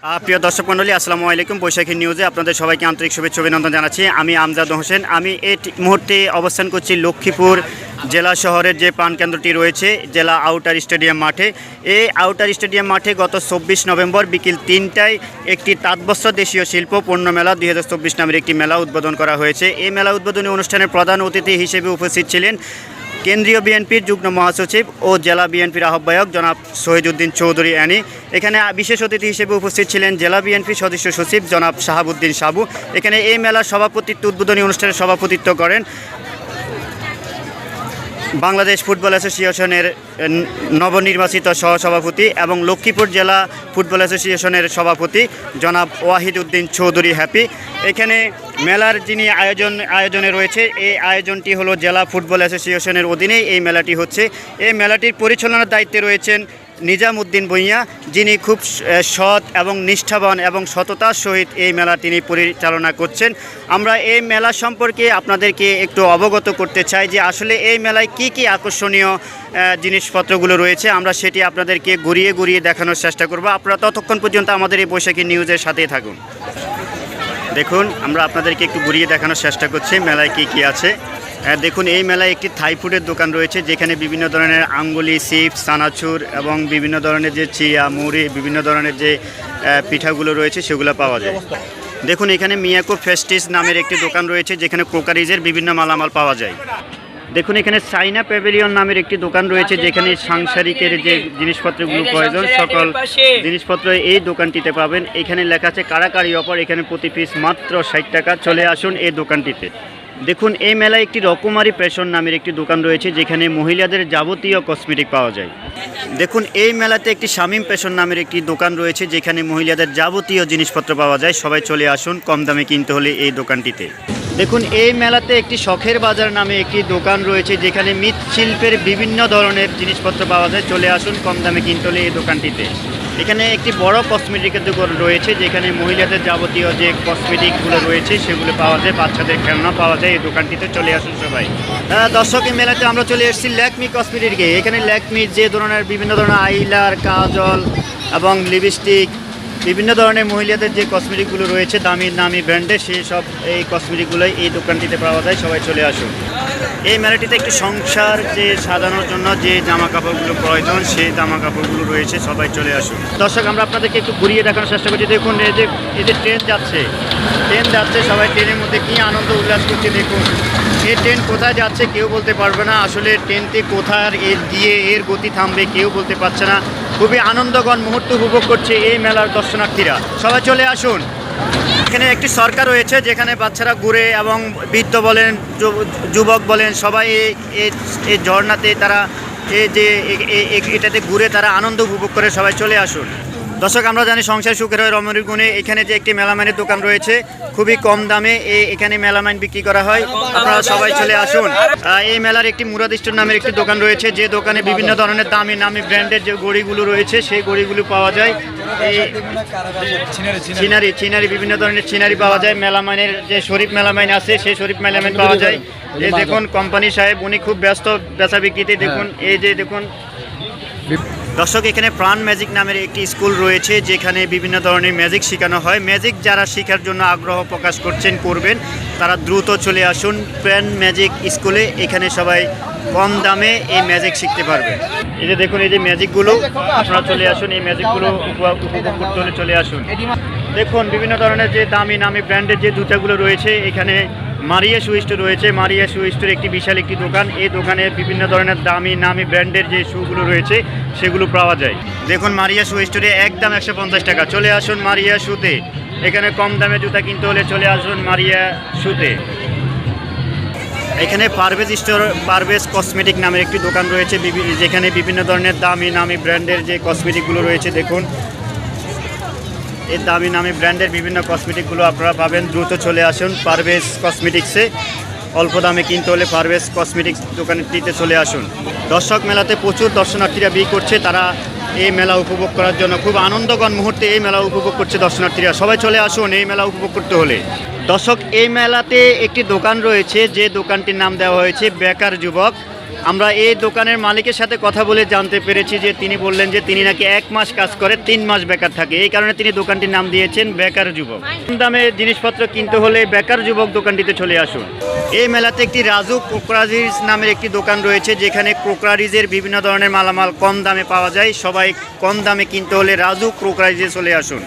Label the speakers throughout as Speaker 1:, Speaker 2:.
Speaker 1: প্রিয় দর্শক মণ্ডলী, আসসালামু আলাইকুম। বৈশাখী নিউজে আপনাদের সবাইকে আন্তরিক শুভেচ্ছা অভিনন্দন জানাচ্ছি। আমি আমজাদ হোসেন। আমি এই মুহূর্তে অবস্থান করছি লক্ষ্মীপুর জেলা শহরের যে প্রাণকেন্দ্রটি রয়েছে জেলা আউটার স্টেডিয়াম মাঠে। এই আউটার স্টেডিয়াম মাঠে গত 24 নভেম্বর বিকেল 3টায় একটি তাঁতবস্ত্র দেশীয় শিল্প পণ্য মেলা 2024 নামের একটি মেলা উদ্বোধন করা হয়েছে। এই মেলা উদ্বোধনী অনুষ্ঠানের প্রধান অতিথি হিসেবে উপস্থিত ছিলেন কেন্দ্রীয় বিএনপির যুগ্ম মহাসচিব ও জেলা বিএনপির আহ্বায়ক জনাব শহীদউদ্দিন চৌধুরী অ্যানি। এখানে বিশেষ অতিথি হিসেবে উপস্থিত ছিলেন জেলা বিএনপির সদস্য সচিব জনাব শাহাবুদ্দিন সাবু। এখানে এই মেলার সভাপতিত্ব উদ্বোধনী অনুষ্ঠানের সভাপতিত্ব করেন বাংলাদেশ ফুটবল অ্যাসোসিয়েশনের নবনির্বাচিত সহসভাপতি এবং লক্ষ্মীপুর জেলা ফুটবল অ্যাসোসিয়েশনের সভাপতি জনাব ওয়াহিদ উদ্দিন চৌধুরী হ্যাপি। এখানে মেলার যিনি আয়োজনে রয়েছে, এই আয়োজনটি হলো জেলা ফুটবল অ্যাসোসিয়েশনের অধীনেই এই মেলাটি হচ্ছে। এই মেলাটির পরিচালনার দায়িত্বে রয়েছেন নিজামউদ্দিন ভূঁইয়া, যিনি খুব সৎ এবং নিষ্ঠাবান এবং সততার সহিত এই মেলা তিনি পরিচালনা করছেন। আমরা এই মেলা সম্পর্কে আপনাদেরকে একটু অবগত করতে চাই যে আসলে এই মেলায় কি কি আকর্ষণীয় জিনিসপত্রগুলো রয়েছে, আমরা সেটি আপনাদেরকে ঘুরিয়ে ঘুরিয়ে দেখানোর চেষ্টা করব। আপনারা ততক্ষণ পর্যন্ত আমাদের এই বৈশাখী নিউজের সাথেই থাকুন। দেখুন, আমরা আপনাদেরকে একটু ঘুরিয়ে দেখানোর চেষ্টা করছি মেলায় কি কি আছে। দেখুন, এই মেলায় একটি থাই ফুডের দোকান রয়েছে, যেখানে বিভিন্ন ধরনের আঙ্গুলি, চিপস, চানাচুর এবং বিভিন্ন ধরনের যে চিয়া, মুড়ি, বিভিন্ন ধরনের যে পিঠাগুলো রয়েছে সেগুলো পাওয়া যায়। দেখুন, এখানে মিয়াকো ফেস্টিস নামের একটি দোকান রয়েছে, যেখানে ক্রোকারিজের বিভিন্ন মালামাল পাওয়া যায়। দেখুন, এখানে চাইনা প্যাভিলিয়ন নামের একটি দোকান রয়েছে, যেখানে সাংসারিকের যে জিনিসপত্রগুলো প্রয়োজন সকল জিনিসপত্র এই দোকানটিতে পাবেন। এখানে লেখা আছে কারাকারি অফার, এখানে প্রতি পিস মাত্র 60 টাকা। চলে আসুন এই দোকানটিতে। দেখুন, এই মেলায় একটি রকমারি ফ্যাশন নামের একটি দোকান রয়েছে, যেখানে মহিলাদের যাবতীয় কসমেটিক পাওয়া যায়। দেখুন, এই মেলাতে একটি শামীম ফ্যাশন নামের একটি দোকান রয়েছে, যেখানে মহিলাদের যাবতীয় জিনিসপত্র পাওয়া যায়। সবাই চলে আসুন কম দামে কিনতে হলে এই দোকানটিতে। দেখুন, এই মেলাতে একটি শখের বাজার নামে একটি দোকান রয়েছে, যেখানে মৃৎশিল্পের বিভিন্ন ধরনের জিনিসপত্র পাওয়া যায়। চলে আসুন কম দামে কিনতে হলে এই দোকানটিতে। এখানে একটি বড় কসমেটিকের দোকান রয়েছে, যেখানে মহিলাদের যাবতীয় যে কসমেটিকগুলো রয়েছে সেগুলো পাওয়া যায়, বাচ্চাদের খেলনা পাওয়া যায়। এই দোকানটিতে চলে আসুন সবাই। দর্শক, এই মেলাতে আমরা চলে এসেছি ল্যাকমি কসমেটিকে। এখানে ল্যাকমি যে ধরনের বিভিন্ন ধরনের আইলার, কাজল এবং লিপস্টিক, বিভিন্ন ধরনের মহিলাদের যে কসমেটিকগুলো রয়েছে দামি দামি ব্র্যান্ডের, সেই সব এই কসমেটিকগুলোই এই দোকানটিতে পাওয়া যায়। সবাই চলে আসুন। এই মেলাটিতে একটি সংসার যে সাজানোর জন্য যে জামা কাপড়গুলো প্রয়োজন সেই জামা কাপড়গুলো রয়েছে। সবাই চলে আসুন। দর্শক, আমরা আপনাদেরকে একটু ঘুরিয়ে দেখানোর চেষ্টা করছি। দেখুন, এই যে ট্রেন যাচ্ছে, সবাই ট্রেনের মধ্যে কী আনন্দ উল্লাস করছে। দেখুন, এই ট্রেন কোথায় যাচ্ছে কেউ বলতে পারবে না। আসলে ট্রেনটি কোথায় এর গতি থামবে কেউ বলতে পারছে না। খুবই আনন্দঘন মুহূর্ত উপভোগ করছে এই মেলার দর্শনার্থীরা। সবাই চলে আসুন। এখানে একটি সরকার রয়েছে, যেখানে বাচ্চারা ঘুরে এবং বৃদ্ধ বলেন, যুবক বলেন, সবাই এই ঝর্ণাতে তারা এটাতে ঘুরে তারা আনন্দ উপভোগ করে। সবাই চলে আসুন। দর্শক, আমরা জানি সংসার সুখের হয় রমণীর গুণে। এখানে যে একটি মেলামাইনের দোকান রয়েছে, খুবই কম দামে এখানে মেলামাইন বিক্রি করা হয়। আপনারা সবাই চলে আসুন। এই মেলার একটি মুরাদ স্টোর নামের একটি দোকান রয়েছে, যে দোকানে বিভিন্ন ধরনের দামি নামি ব্র্যান্ডের যে ঘড়িগুলো রয়েছে সেই ঘড়িগুলো পাওয়া যায়। চিনারি বিভিন্ন ধরনের চিনারি পাওয়া যায়। মেলামাইনের যে শরীফ মেলামাইন আছে সেই শরীফ মেলামাইন পাওয়া যায়। এই দেখুন, কোম্পানি সাহেব উনি খুব ব্যস্ত বেচা বিক্রিতে। দেখুন, এই যে দেখুন দর্শক, এখানে প্রাণ ম্যাজিক নামের একটি স্কুল রয়েছে, যেখানে বিভিন্ন ধরনের ম্যাজিক শেখানো হয়। ম্যাজিক যারা শেখার জন্য আগ্রহ প্রকাশ করবেন তারা দ্রুত চলে আসুন প্রাণ ম্যাজিক স্কুলে। এখানে সবাই কম দামে এই ম্যাজিক শিখতে পারবেন। এই যে দেখুন, এই যে ম্যাজিকগুলো, আপনারা চলে আসুন। এই ম্যাজিকগুলো উপভোগ করতে হলে চলে আসুন। দেখুন, বিভিন্ন ধরনের যে দামি নামি ব্র্যান্ডের যে জুতাগুলো রয়েছে, এখানে মারিয়া শু স্টোর রয়েছে। মারিয়া শু স্টোর একটি বিশাল একটি দোকান। এই দোকানে বিভিন্ন ধরনের দামি নামি ব্র্যান্ডের যে শুগুলো রয়েছে সেগুলো পাওয়া যায়। দেখুন, মারিয়া শু স্টোরে একদম 150 টাকা। চলে আসুন মারিয়া শুতে। এখানে কম দামে জুতা কিনতে হলে চলে আসুন মারিয়া শুতে। এখানে পারভেজ কসমেটিক নামের একটি দোকান রয়েছে, যেখানে বিভিন্ন ধরনের দামি নামি ব্র্যান্ডের যে কসমেটিকগুলো রয়েছে। দেখুন, এই দামি নামি ব্র্যান্ডের বিভিন্ন কসমেটিকগুলো আপনারা পাবেন। দ্রুত চলে আসুন পারভেজ কসমেটিক্সে। অল্প দামে কিনতে হলে পারভেজ কসমেটিক্স দোকানটিতে চলে আসুন। দর্শক, মেলাতে প্রচুর দর্শনার্থীরা ভিড় করছে। তারা এই মেলা উপভোগ করার জন্য খুব আনন্দঘন মুহূর্তে এই মেলা উপভোগ করছে দর্শনার্থীরা। সবাই চলে আসুন এই মেলা উপভোগ করতে হলে। দর্শক, এই মেলাতে একটি দোকান রয়েছে, যে দোকানটির নাম দেওয়া হয়েছে বেকার যুবক। আমরা এই দোকানের মালিকের সাথে কথা বলে জানতে পেরেছি যে তিনি বললেন যে তিনি নাকি 1 মাস কাজ করে 3 মাস বেকার থাকে, এই কারণে তিনি দোকানটির নাম দিয়েছেন বেকার যুবক। কম দামে জিনিসপত্র কিনতে হলে বেকার যুবক দোকানটিতে চলে আসুন। এই মেলাতে একটি রাজু ক্রোকারিজ নামের একটি দোকান রয়েছে, যেখানে ক্রোকারিজের বিভিন্ন ধরনের মালামাল কম দামে পাওয়া যায়। সবাই কম দামে কিনতে হলে রাজু ক্রোকারিজে চলে আসুন।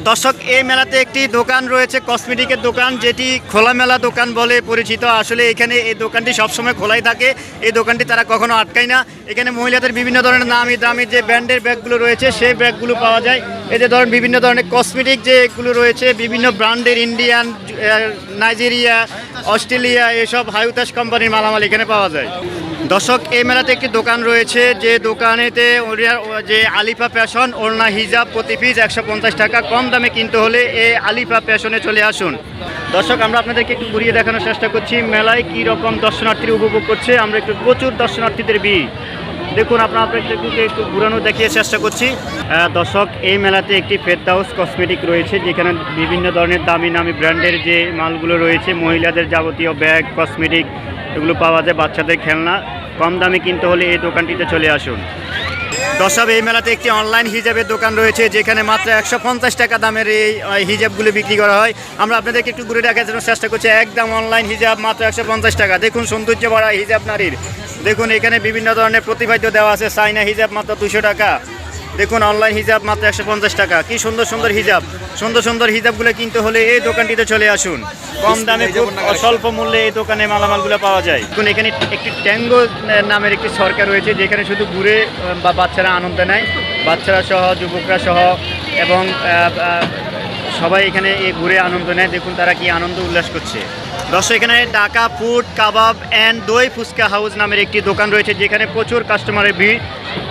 Speaker 1: দর্শক এই মেলাতে একটি দোকান রয়েছে, কসমেটিকের দোকান, যেটি খোলামেলা দোকান বলে পরিচিত। আসলে এখানে এই দোকানটি সবসময় খোলাই থাকে, এই দোকানটি তারা কখনো আটকায় না। এখানে মহিলাদের বিভিন্ন ধরনের নামি দামি যে ব্র্যান্ডের ব্যাগগুলো রয়েছে সেই ব্যাগগুলো পাওয়া যায়। এই যে ধরেন বিভিন্ন ধরনের কসমেটিক যেগুলো রয়েছে বিভিন্ন ব্র্যান্ডের, ইন্ডিয়ান, নাইজেরিয়া, অস্ট্রেলিয়া, এসব হাইউতাস কোম্পানির মালামাল এখানে পাওয়া যায়। দর্শক এই মেলাতে একটি দোকান রয়েছে, যে দোকানেতে যে আলিফা ফ্যাশন ওড়না হিজাব প্রতি পিস 150 টাকা। কম দামে কিনতে হলে এই আলিফা ফ্যাশনে চলে আসুন। দর্শক আমরা আপনাদেরকে একটু ঘুরিয়ে দেখানোর চেষ্টা করছি মেলায় কী রকম দর্শনার্থীরা উপভোগ করছে। আমরা একটু প্রচুর দর্শনার্থীদের ভিড় দেখুন, আপনাদেরকে একটু ঘুরানো দেখিয়ে চেষ্টা করছি। দর্শক এই মেলাতে একটি ফেরদাউস কসমেটিক রয়েছে, যেখানে বিভিন্ন ধরনের দামি নামি ব্র্যান্ডের যে মালগুলো রয়েছে, মহিলাদের যাবতীয় ব্যাগ, কসমেটিক এগুলো পাওয়া যায়, বাচ্চাদের খেলনা। কম দামে কিনতে হলে এই দোকানটিতে চলে আসুন। দর্শক এই মেলাতে একটি অনলাইন হিজাবের দোকান রয়েছে, যেখানে মাত্র 150 টাকা দামের এই হিজাবগুলো বিক্রি করা হয়। আমরা আপনাদেরকে একটু ঘুরে দেখার চেষ্টা করছি। একদম অনলাইন হিজাব মাত্র 150 টাকা। দেখুন সৌন্দর্য ভরা হিজাব নারীর। দেখুন এখানে বিভিন্ন ধরনের প্রতিভাদ্য দেওয়া আছে। চাইনা হিজাব মাত্র 200 টাকা। দেখুন অনলাইন হিজাব মাত্র 150 টাকা। কি সুন্দর সুন্দর হিজাব, সুন্দর সুন্দর হিজাবগুলো কিনতে হলে এই দোকানটিতে চলে আসুন। কম দামে খুব স্বল্প মূল্যে এই দোকানে মালামালগুলো পাওয়া যায়। দেখুন এখানে একটি ট্যাঙ্গো নামের একটি সরকার রয়েছে, যেখানে শুধু ঘুরে বা বাচ্চারা আনন্দ নেয়, বাচ্চারা সহ যুবকরা সহ এবং সবাই এখানে ঘুরে আনন্দ নেয়। দেখুন তারা কি আনন্দ উল্লাস করছে। দর্শক এখানে ঢাকা ফুড কাবাব অ্যান্ড দই ফুচকা হাউস নামের একটি দোকান রয়েছে, যেখানে প্রচুর কাস্টমারের ভিড়।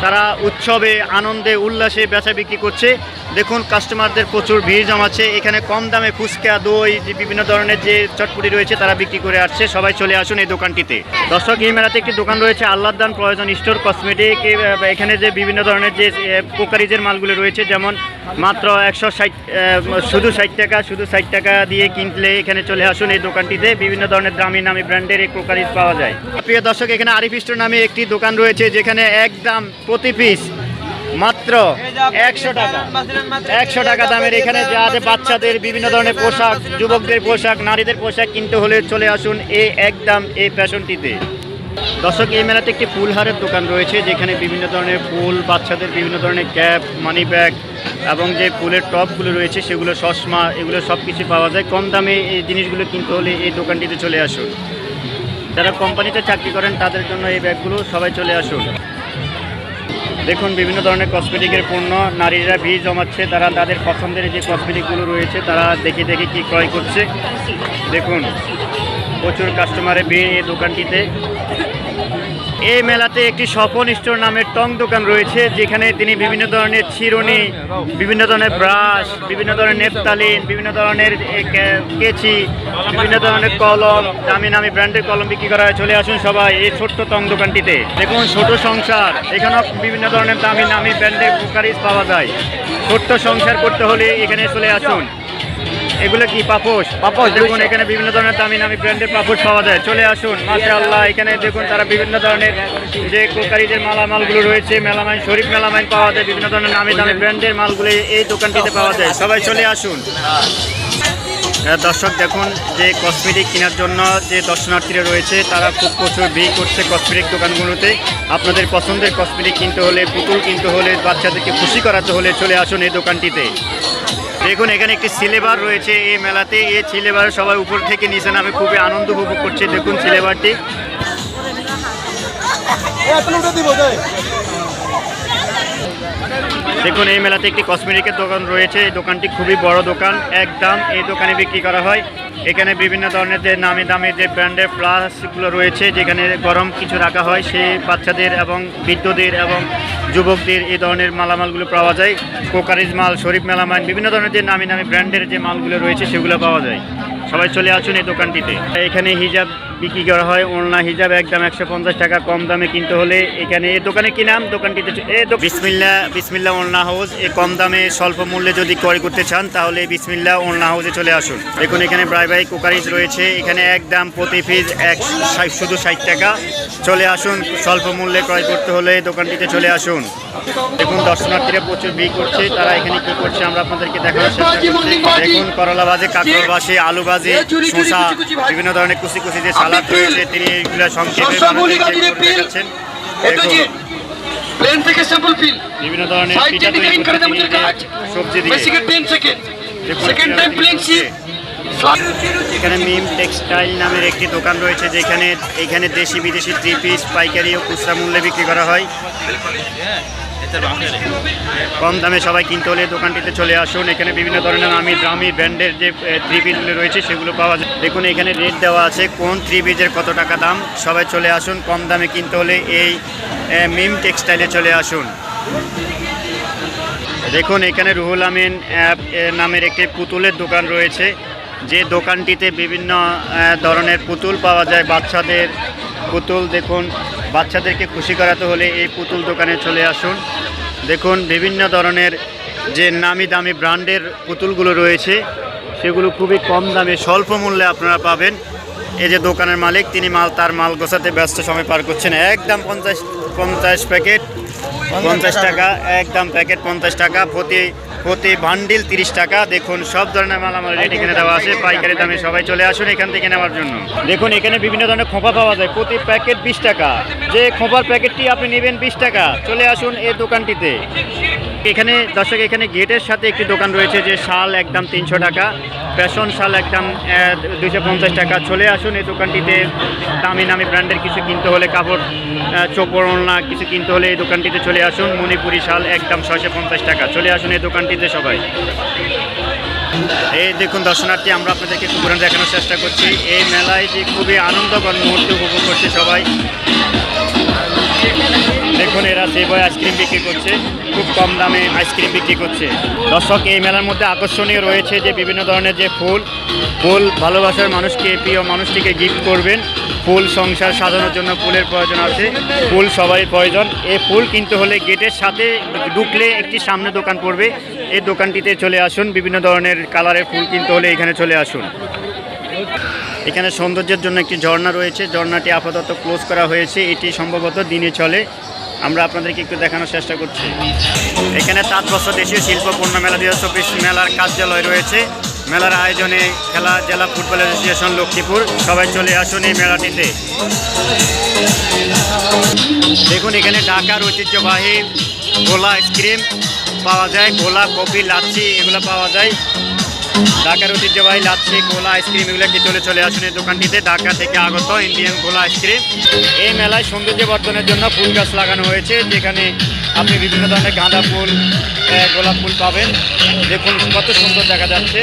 Speaker 1: তারা উৎসবে আনন্দে উল্লাসে বেচা বিক্রি করছে। দেখুন কাস্টমারদের প্রচুর ভিড় জমাচ্ছে। এখানে কম দামে ফুচকা, দই, যে বিভিন্ন ধরনের যে চটপটি রয়েছে তারা বিক্রি করে আসছে। সবাই চলে আসুন এই দোকানটিতে। দর্শক এই মেলাতে একটি দোকান রয়েছে আল্লাহদান প্রয়োজন স্টোর কসমেটিক। এখানে যে বিভিন্ন ধরনের যে কোকারিজের মালগুলো রয়েছে, যেমন মাত্র 160 শুধু 60 টাকা, শুধু 60 টাকা দিয়ে কিনলে এখানে চলে আসুন এই দোকানটিতে। বিভিন্ন ধরনের দামি নামি ব্র্যান্ডের এই কোকারিজ পাওয়া যায়। প্রিয় দর্শক এখানে আরিফ স্টোর নামে একটি দোকান রয়েছে, যেখানে একদম প্রতি পিস মাত্র 100 টাকা। 100 টাকা দামের এখানে যা আছে বাচ্চাদের বিভিন্ন ধরনের পোশাক, যুবকদের পোশাক, নারীদের পোশাক কিনতে হলে চলে আসুন এই একদম এই ফ্যাশনটিতে। দর্শক এই মেলাতে একটি ফুলহারের দোকান রয়েছে, যেখানে বিভিন্ন ধরনের ফুল, বাচ্চাদের বিভিন্ন ধরনের ক্যাপ, মানি ব্যাগ এবং যে ফুলের টপগুলো রয়েছে সেগুলো, চশমা, এগুলো সব কিছু পাওয়া যায়। কম দামে এই জিনিসগুলো কিনতে হলে এই দোকানটিতে চলে আসুন। যারা কোম্পানিতে চাকরি করেন তাদের জন্য এই ব্যাগগুলো, সবাই চলে আসুন। দেখুন বিভিন্ন ধরনের কসমেটিকের পণ্য, নারীরা ভিড় জমাচ্ছে। তারা তাদের পছন্দের যে কসমেটিকগুলো রয়েছে তারা দেখে দেখে কি ক্রয় করছে। দেখুন প্রচুর কাস্টমারের ভিড় এই দোকানটিতে। এই মেলাতে একটি স্বপন স্টোর নামের টং দোকান রয়েছে, যেখানে তিনি বিভিন্ন ধরনের চিরুনি, বিভিন্ন ধরনের ব্রাশ, বিভিন্ন ধরনের নেপতালিন, বিভিন্ন ধরনের কেচি, বিভিন্ন ধরনের কলম, দামি নামি ব্র্যান্ডের কলম বিক্রি করা হয়। চলে আসুন সবাই এই ছোট্ট টং দোকানটিতে। দেখুন ছোট সংসার, এখানেও বিভিন্ন ধরনের দামি নামি ব্র্যান্ডের কুকারিজ পাওয়া যায়। ছোট্ট সংসার করতে হলে এখানে চলে আসুন। এগুলো কি পাপোশ? দেখুন এখানে বিভিন্ন ধরনের দামি নামি ব্র্যান্ডের পাপোশ পাওয়া যায়। চলে আসুন মাশাআল্লাহ। এখানে দেখুন তারা বিভিন্ন ধরনের যে কোকারিজের মালামালগুলো রয়েছে, মেলামাইন, শরীফ মেলামাইন পাওয়া যায়। বিভিন্ন ধরনের নামি দামি ব্র্যান্ডের মালগুলো এই দোকানটিতে পাওয়া যায়। সবাই চলে আসুন। দর্শক দেখুন যে কসমেটিক কেনার জন্য যে দর্শনার্থীরা রয়েছে তারা খুব প্রচুর ভিড় করছে কসমেটিক দোকানগুলোতে। আপনাদের পছন্দের কসমেটিক কিনতে হলে, পুতুল কিনতে হলে, বাচ্চাদেরকে খুশি করাতে হলে চলে আসুন এই দোকানটিতে। দেখুন এখানে একটি সিলেবার রয়েছে এই মেলাতে। এই সিলেবার সবাই উপর থেকে নিচে নামে খুবই আনন্দ উপভোগ করছে। দেখুন সিলেবারটি। দেখুন এই মেলাতে একটি কসমেটিকের দোকান রয়েছে। এই দোকানটি খুবই বড় দোকান, একদম এই দোকানে বিক্রি করা হয়। এখানে বিভিন্ন ধরনের যে নামি দামি যে ব্র্যান্ডের ফ্লাস্কগুলো রয়েছে, যেখানে গরম কিছু রাখা হয়, সেই বাচ্চাদের এবং বৃদ্ধদের এবং যুবকদের এই ধরনের মালামালগুলো পাওয়া যায়। কোকারিজ মাল, শরীফ মেলামাইন, বিভিন্ন ধরনের যে নামি নামি ব্র্যান্ডের যে মালগুলো রয়েছে সেগুলো পাওয়া যায়। সবাই চলে আসুন এই দোকানটিতে। এখানে হিজাব বিক্রি করা হয়, ওড়না হিজাব একদম 150 টাকা। কম দামে কিনতে হলে এখানে এই দোকানে কি নাম দোকানটিতে বিসমিল্লাহ ওড়না হাউস। এই কম দামে স্বল্প মূল্যে যদি ক্রয় করতে চান তাহলে বিসমিল্লাহ ওড়না হাউসে চলে আসুন। দেখুন এখানে প্রায় বাই কুকারিজ রয়েছে। এখানে একদম প্রতি পিস শুধু 60 টাকা। চলে আসুন, স্বল্প মূল্যে ক্রয় করতে হলে দোকানটিতে চলে আসুন। দেখুন দর্শনার্থীরা প্রচুর ভিড় করছে, তারা এখানে কি করছে আমরা আপনাদেরকে দেখানোর চেষ্টা করছি। দেখুন করলা ভাজি, কাঁকরোল ভাজি, আলু ভাজি, শসা, বিভিন্ন ধরনের কুচি কুচি যে সালাদ রয়েছে তিনি এইগুলো সংক্ষেপে দেখাচ্ছেন।
Speaker 2: প্লেন থেকে স্যাম্পল ফিল
Speaker 1: বিভিন্ন ধরনের পিঠা তৈরি করতে সবজি দিয়ে
Speaker 2: সেকেন্ড টাইম প্লেন সি।
Speaker 1: এখানে মিম টেক্সটাইল নামের একটি দোকান রয়েছে, যেখানে এখানে দেশি বিদেশি 3 পিস পাইকারি ও খুচরা মূল্যে বিক্রি করা হয়। কম দামে সবাই কিনতে হলে দোকানটিতে চলে আসুন। এখানে বিভিন্ন ধরনের দামি ব্র্যান্ডের যে 3 পিসগুলো রয়েছে সেগুলো পাওয়া যায়। দেখুন এখানে রেট দেওয়া আছে কোন 3 পিসের কত টাকা দাম। সবাই চলে আসুন, কম দামে কিনতে হলে এই মিম টেক্সটাইলে চলে আসুন। দেখুন এখানে রুহুল আমিন নামের একটি পুতুলের দোকান রয়েছে, যে দোকানটিতে বিভিন্ন ধরনের পুতুল পাওয়া যায়, বাচ্চাদের পুতুল। দেখুন বাচ্চাদেরকে খুশি করাতে হলে এই পুতুল দোকানে চলে আসুন। দেখুন বিভিন্ন ধরনের যে নামি দামি ব্র্যান্ডের পুতুলগুলো রয়েছে সেগুলো খুবই কম দামে স্বল্প মূল্যে আপনারা পাবেন। এই যে দোকানের মালিক তিনি তার মাল গোছাতে ব্যস্ত সময় পার করছেন। একদম 50 প্যাকেট 50 টাকা, একদম প্যাকেট 50 টাকা, প্রতি বান্ডিল 30 টাকা। দেখুন সব ধরনের মাল আমার রেট এখানে দেওয়া আছে পাইকারি দামে। সবাই চলে আসুন এখান থেকে নেওয়ার জন্য। দেখুন এখানে বিভিন্ন ধরনের খোঁপা পাওয়া যায়, প্রতি প্যাকেট 20 টাকা। যে খোঁপার প্যাকেটটি আপনি নেবেন 20 টাকা। চলে আসুন এই দোকানটিতে। এখানে দর্শক এখানে গেটের সাথে একটি দোকান রয়েছে, যে শাল একদম 300 টাকা, ফ্যাশন শাল একদম 250 টাকা। চলে আসুন এই দোকানটিতে। দামি নামি ব্র্যান্ডের কিছু কিনতে হলে, কাপড় চোপড় ওড়না কিছু কিনতে হলে এই দোকানটিতে চলে আসুন। মণিপুরি শাল একদম 650 টাকা। চলে আসুন এই দোকানটিতে সবাই। এই দেখুন দর্শনার্থী, আমরা আপনাদেরকে একটু ঘুরে দেখানোর চেষ্টা করছি। এই মেলায় যে খুবই আনন্দকর মুহূর্ত উপভোগ করছে সবাই। দেখুন এরা সেবয় আইসক্রিম বিক্রি করছে, খুব কম দামে আইসক্রিম বিক্রি করছে। দর্শক এই মেলার মধ্যে আকর্ষণীয় রয়েছে যে বিভিন্ন ধরনের যে ফুল ভালোবাসার মানুষকে, প্রিয় মানুষটিকে গিফট করবেন। ফুল সংসার সাজানোর জন্য ফুলের প্রয়োজন আছে, ফুল সবারই প্রয়োজন। এই ফুল কিনতে হলে গেটের সাথে ঢুকলে একটি সামনে দোকান পড়বে, এই দোকানটিতে চলে আসুন। বিভিন্ন ধরনের কালারের ফুল কিনতে হলে এখানে চলে আসুন। এখানে সৌন্দর্যের জন্য একটি ঝর্ণা রয়েছে, ঝর্ণাটি আপাতত ক্লোজ করা হয়েছে, এটি সম্ভবত দিনে চলে। আমরা আপনাদেরকে একটু দেখানোর চেষ্টা করছি। এখানে 7 বছর দেশীয় শিল্প পূর্ণ মেলা 2024 মেলার কার্যালয় রয়েছে। মেলার আয়োজনে খেলা জেলা ফুটবল অ্যাসোসিয়েশন লক্ষ্মীপুর। সবাই চলে আসুন এই মেলাটিতে। দেখুন এখানে ঢাকার ঐতিহ্যবাহী গোলা আইসক্রিম পাওয়া যায়, গোলা, কফি, লাচ্ছি এগুলো পাওয়া যায়। ঢাকার ঐতিহ্যবাহী লাচ্ছি, গোলা, আইসক্রিম এগুলো কি চলে আসুন এই দোকানটিতে। ঢাকা থেকে আগত ইন্ডিয়ান গোলা আইসক্রিম। এই মেলায় সৌন্দর্য বর্ধনের জন্য ফুল গাছ লাগানো হয়েছে, যেখানে আপনি বিভিন্ন ধরনের গাঁদা ফুল, গোলাপ ফুল পাবেন। দেখুন কত সুন্দর দেখা যাচ্ছে।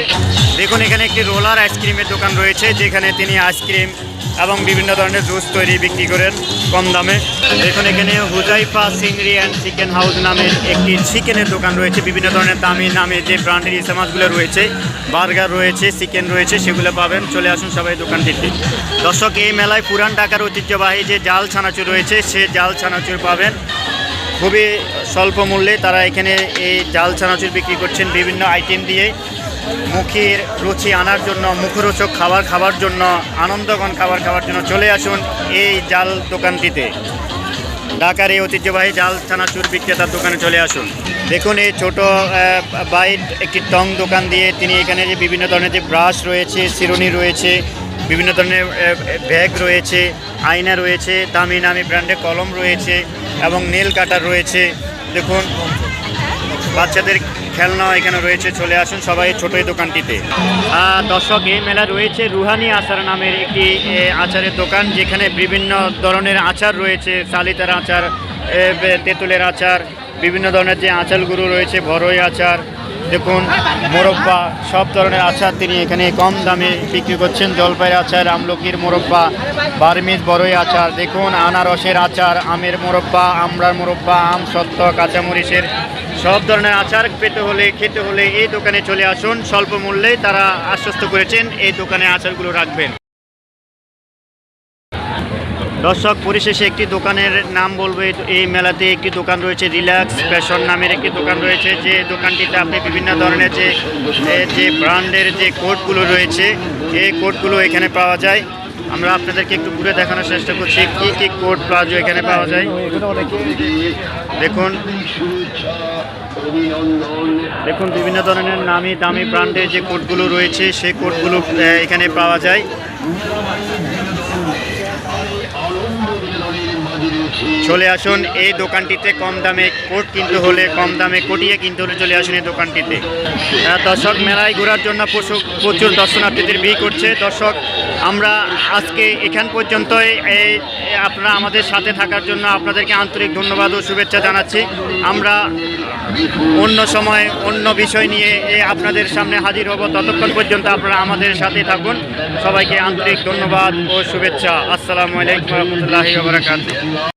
Speaker 1: দেখুন এখানে একটি রোলার আইসক্রিমের দোকান রয়েছে, যেখানে তিনি আইসক্রিম এবং বিভিন্ন ধরনের জুস তৈরি বিক্রি করেন কম দামে। দেখুন এখানে হুজাইফা চিংড়ি অ্যান্ড চিকেন হাউস নামের একটি চিকেনের দোকান রয়েছে। বিভিন্ন ধরনের দামি নামে যে ব্র্যান্ডের ইসা মাছগুলো রয়েছে, বার্গার রয়েছে, চিকেন রয়েছে, সেগুলো পাবেন। চলে আসুন সবাই দোকানটিতে। দর্শক এই মেলায় পুরান ঢাকার ঐতিহ্যবাহী যে জাল ছানাচুর রয়েছে, সে জাল ছানাচুর পাবেন খুবই স্বল্প মূল্যে। তারা এখানে এই জাল ছানাচুর বিক্রি করছেন বিভিন্ন আইটেম দিয়ে। মুখের রুচি আনার জন্য, মুখরোচক খাবার জন্য, আনন্দঘন খাবার জন্য চলে আসুন এই জাল দোকানটিতে। ঢাকার এই ঐতিহ্যবাহী জাল ছানাচুর বিক্রেতার দোকানে চলে আসুন। দেখুন এই ছোট বাইট একটি টং দোকান দিয়ে তিনি এখানে যে বিভিন্ন ধরনের যে ব্রাশ রয়েছে, চিরুনি রয়েছে, বিভিন্ন ধরনের ব্যাগ রয়েছে, আয়না রয়েছে, দামি নামি ব্র্যান্ডের কলম রয়েছে এবং নেল কাটার রয়েছে। দেখুন বাচ্চাদের খেলনা এখানে রয়েছে। চলে আসুন সবাই ছোট এই দোকানটিতে। দর্শক এই মেলা রয়েছে রুহানি আচার নামের একটি আচারের দোকান, যেখানে বিভিন্ন ধরনের আচার রয়েছে, চালিতার আচার, তেঁতুলের আচার, বিভিন্ন ধরনের যে আচারগুলো রয়েছে, বড়ই আচার, দেখুন মোরব্বা, সব ধরনের আচার তিনি এখানে কম দামে বিক্রি করছেন। জলপাইয়ের আচার, আমলকির মোরব্বা, বার্মিজ বড়ই আচার, দেখুন আনারসের আচার, আমের মোরব্বা, আমড়ার মোরব্বা, আম সত্ত্ব, কাঁচামরিচের সব ধরনের আচার পেতে হলে, খেতে হলে এই দোকানে চলে আসুন। স্বল্প মূল্যে তারা আশ্বস্ত করেছেন এই দোকানে আচারগুলো রাখবেন। দর্শক পরিশেষে একটি দোকানের নাম বলবো। এই মেলাতে একটি দোকান রয়েছে, রিল্যাক্স ফ্যাশন নামের একটি দোকান রয়েছে, যে দোকানটিতে আপনি বিভিন্ন ধরনের যে ব্র্যান্ডের যে কোটগুলো রয়েছে এই কোটগুলো এখানে পাওয়া যায়। আমরা আপনাদেরকে একটু ঘুরে দেখানোর চেষ্টা করছি কি কি কোট প্লাজো এখানে পাওয়া যায়। দেখুন দেখুন বিভিন্ন ধরনের নামি দামি ব্র্যান্ডের যে কোটগুলো রয়েছে সেই কোটগুলো এখানে পাওয়া যায়। চলে আসুন এই দোকানটিতে, কম দামে কোট কিনতে হলে, কম দামে কোটিয়ে কিনতে হলে চলে আসুন এই দোকানটিতে। দর্শক মেলায় ঘোরার জন্য প্রচুর দর্শনার্থীদের ভিড় করছে। দর্শক আমরা আজকে এখান পর্যন্তই। আপনারা আমাদের সাথে থাকার জন্য আপনাদেরকে আন্তরিক ধন্যবাদ ও শুভেচ্ছা জানাচ্ছি। আমরা অন্য সময় অন্য বিষয় নিয়ে আপনাদের সামনে হাজির হব। ততক্ষণ পর্যন্ত আপনারা আমাদের সাথে থাকুন। সবাইকে আন্তরিক ধন্যবাদ ও শুভেচ্ছা। আসসালামু আলাইকুম ওয়া রাহমাতুল্লাহি ওয়া বারাকাতুহু।